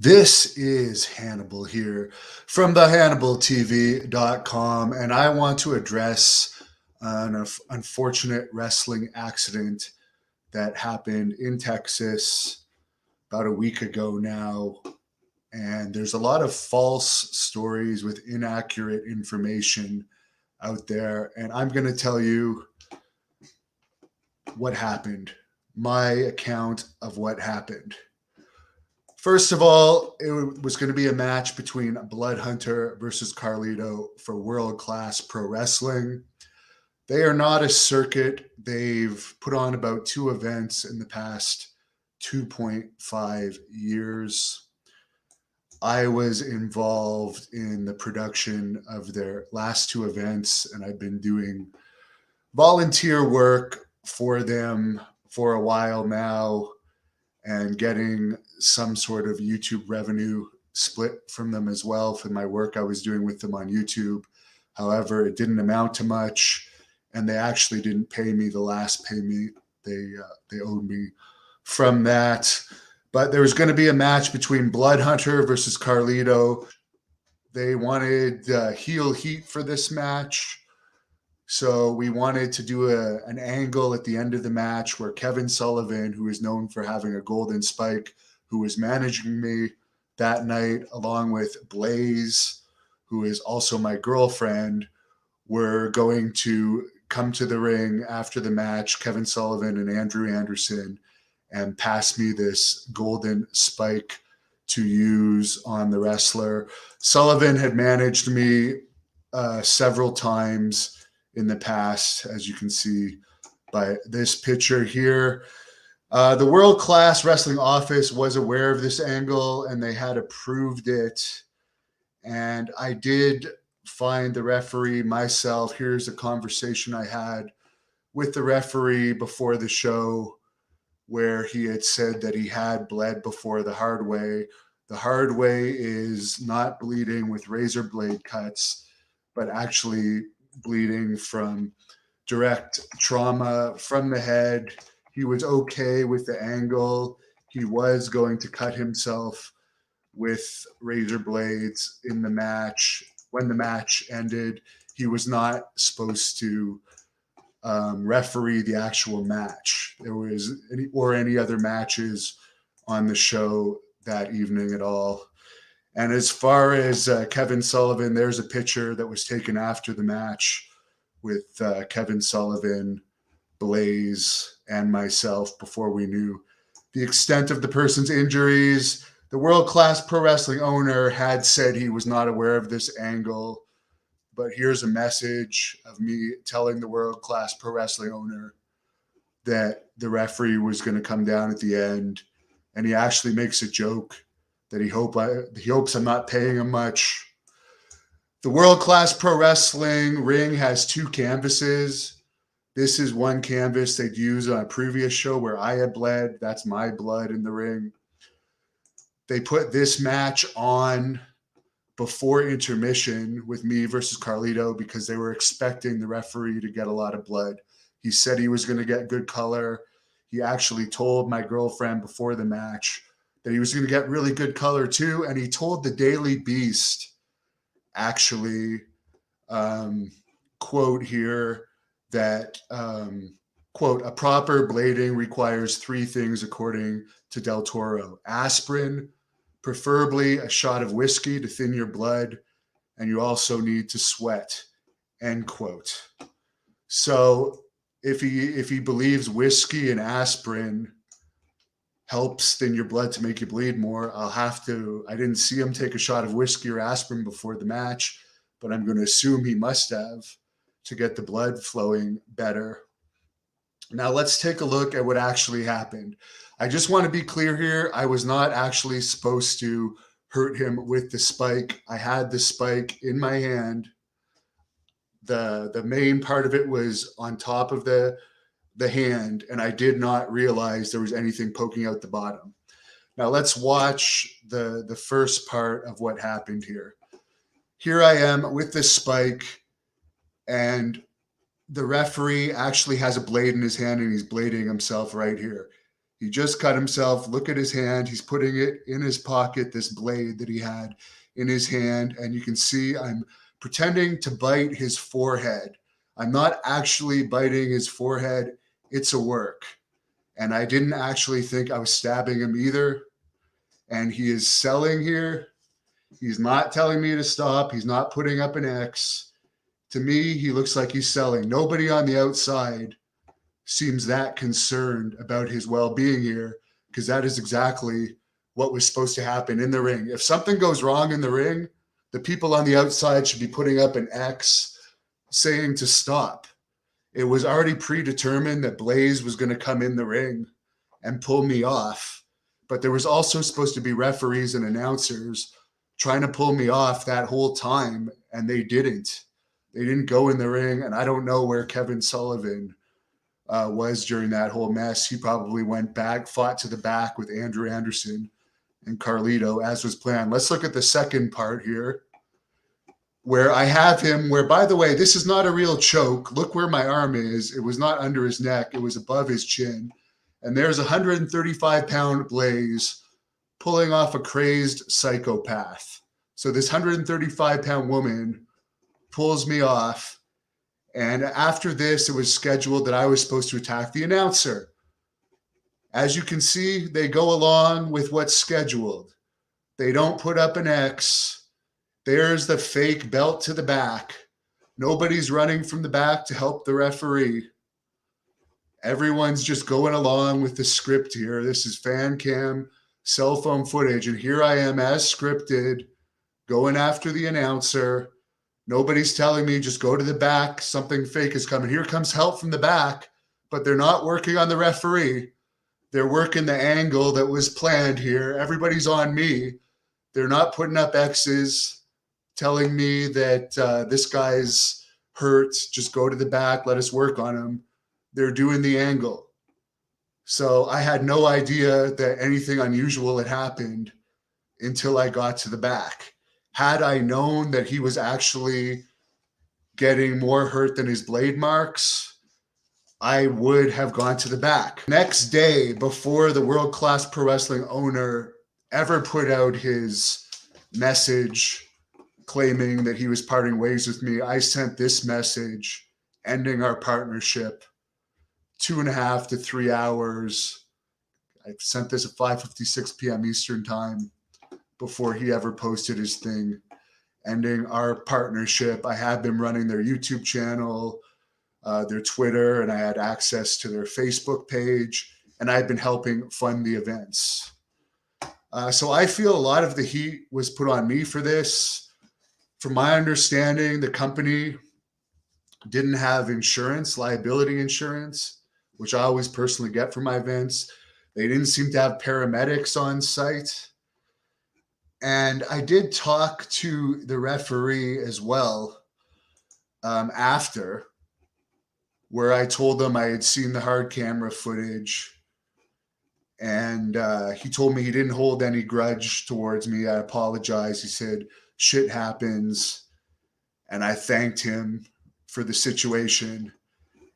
This is Hannibal here from the HannibalTV.com, and I want to address an unfortunate wrestling accident that happened in Texas about a week ago now. And there's a lot of false stories with inaccurate information out there. And I'm going to tell you what happened, my account of what happened. First of all, it was going to be a match between Blood Hunter versus Carlito for world class pro wrestling. They are not a circuit. They've put on about two events in the past 2.5 years. I was involved in the production of their last two events, and I've been doing volunteer work for them for a while now and getting some sort of YouTube revenue split from them as well for my work I was doing with them on YouTube. However, it didn't amount to much, and they actually didn't pay me the last payment they owed me from that. But there was going to be a match between Blood Hunter versus Carlito. They wanted heel heat for this match. So we wanted to do an angle at the end of the match where Kevin Sullivan, who is known for having a golden spike, who was managing me that night, along with Blaze, who is also my girlfriend, were going to come to the ring after the match, Kevin Sullivan and Andrew Anderson, and pass me this golden spike to use on the wrestler. Sullivan had managed me several times in the past, as you can see by this picture here. The World Class Wrestling Office was aware of this angle and they had approved it. And I did find the referee myself. Here's a conversation I had with the referee before the show where he had said that he had bled before the hard way. The hard way is not bleeding with razor blade cuts, but actually bleeding from direct trauma from the head. He was okay with the angle. He was going to cut himself with razor blades in the match. When the match ended, he was not supposed to referee the actual match. There was any other matches on the show that evening at all. And as far as Kevin Sullivan, there's a picture that was taken after the match with Kevin Sullivan, Blaze, and myself before we knew the extent of the person's injuries. The World Class Pro Wrestling owner had said he was not aware of this angle, but here's a message of me telling the World Class Pro Wrestling owner that the referee was going to come down at the end, and he actually makes a joke that he hopes I'm not paying him much. The World Class Pro Wrestling ring has two canvases. This is one canvas they'd used on a previous show where I had bled. That's my blood in the ring. They put this match on before intermission with me versus Carlito because they were expecting the referee to get a lot of blood. He said he was going to get good color. He actually told my girlfriend before the match that he was going to get really good color too. And he told the Daily Beast, actually, quote here, that, quote, a proper blading requires three things according to Del Toro: aspirin, preferably a shot of whiskey to thin your blood, and you also need to sweat, end quote. So if he believes whiskey and aspirin helps thin your blood to make you bleed more, I didn't see him take a shot of whiskey or aspirin before the match, but I'm going to assume he must have to get the blood flowing better. Now let's take a look at what actually happened. I just want to be clear here. I was not actually supposed to hurt him with the spike. I had the spike in my hand. The main part of it was on top of the hand, and I did not realize there was anything poking out the bottom. Now let's watch the first part of what happened here. Here I am with this spike, and the referee actually has a blade in his hand and he's blading himself right here. He just cut himself. Look at his hand. He's putting it in his pocket, this blade that he had in his hand. And you can see I'm pretending to bite his forehead. I'm not actually biting his forehead. It's a work. And I didn't actually think I was stabbing him either. And he is selling here. He's not telling me to stop. He's not putting up an X. To me, he looks like he's selling. Nobody on the outside seems that concerned about his well-being here, because that is exactly what was supposed to happen in the ring. If something goes wrong in the ring, the people on the outside should be putting up an X saying to stop. It was already predetermined that Blaze was going to come in the ring and pull me off. But there was also supposed to be referees and announcers trying to pull me off that whole time, and they didn't. They didn't go in the ring, and I don't know where Kevin Sullivan was during that whole mess. He probably went back, fought to the back with Andrew Anderson and Carlito, as was planned. Let's look at the second part here, where I have him, where, by the way, this is not a real choke. Look where my arm is. It was not under his neck. It was above his chin. And there's a 135-pound Blaze pulling off a crazed psychopath. So this 135-pound woman pulls me off. And after this, it was scheduled that I was supposed to attack the announcer. As you can see, they go along with what's scheduled. They don't put up an X. There's the fake belt to the back. Nobody's running from the back to help the referee. Everyone's just going along with the script here. This is fan cam, cell phone footage. And here I am as scripted, going after the announcer. Nobody's telling me just go to the back. Something fake is coming. Here comes help from the back, but they're not working on the referee. They're working the angle that was planned here. Everybody's on me. They're not putting up X's, telling me that this guy's hurt. Just go to the back. Let us work on him. They're doing the angle. So I had no idea that anything unusual had happened until I got to the back. Had I known that he was actually getting more hurt than his blade marks, I would have gone to the back. Next day, before the World Class Pro Wrestling owner ever put out his message claiming that he was parting ways with me, I sent this message ending our partnership 2.5 to 3 hours. I sent this at 5:56 p.m. Eastern time before he ever posted his thing ending our partnership. I had them running their YouTube channel, their Twitter, and I had access to their Facebook page, and I had been helping fund the events. So I feel a lot of the heat was put on me for this. From my understanding, the company didn't have insurance, liability insurance, which I always personally get for my events. They didn't seem to have paramedics on site. And I did talk to the referee as well after, where I told them I had seen the hard camera footage. And he told me he didn't hold any grudge towards me. I apologized. He said, shit happens. And I thanked him for the situation.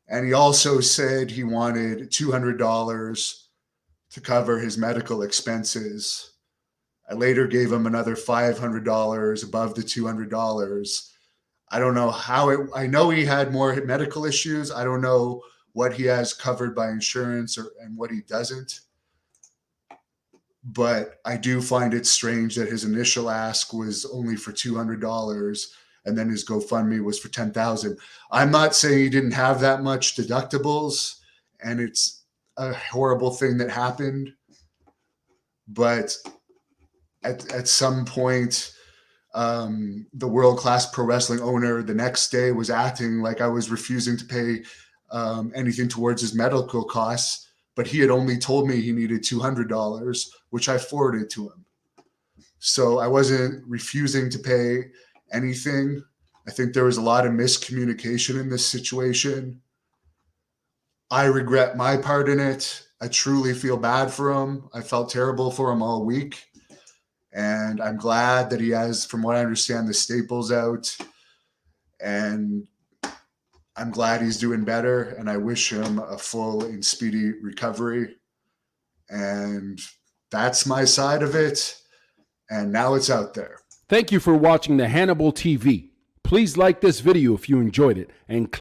And he also said he wanted $200 to cover his medical expenses. I later gave him another $500 above the $200. I don't know how I know he had more medical issues. I don't know what he has covered by insurance and what he doesn't. But I do find it strange that his initial ask was only for $200 and then his GoFundMe was for $10,000. I'm not saying he didn't have that much deductibles and it's a horrible thing that happened, but at some point, the World Class Pro Wrestling owner the next day was acting like I was refusing to pay anything towards his medical costs, but he had only told me he needed $200, which I forwarded to him. So I wasn't refusing to pay anything. I think there was a lot of miscommunication in this situation. I regret my part in it. I truly feel bad for him. I felt terrible for him all week. And I'm glad that he has, from what I understand, the staples out. And I'm glad he's doing better. And I wish him a full and speedy recovery. And that's my side of it. And now it's out there. Thank you for watching the Hannibal TV. Please like this video if you enjoyed it and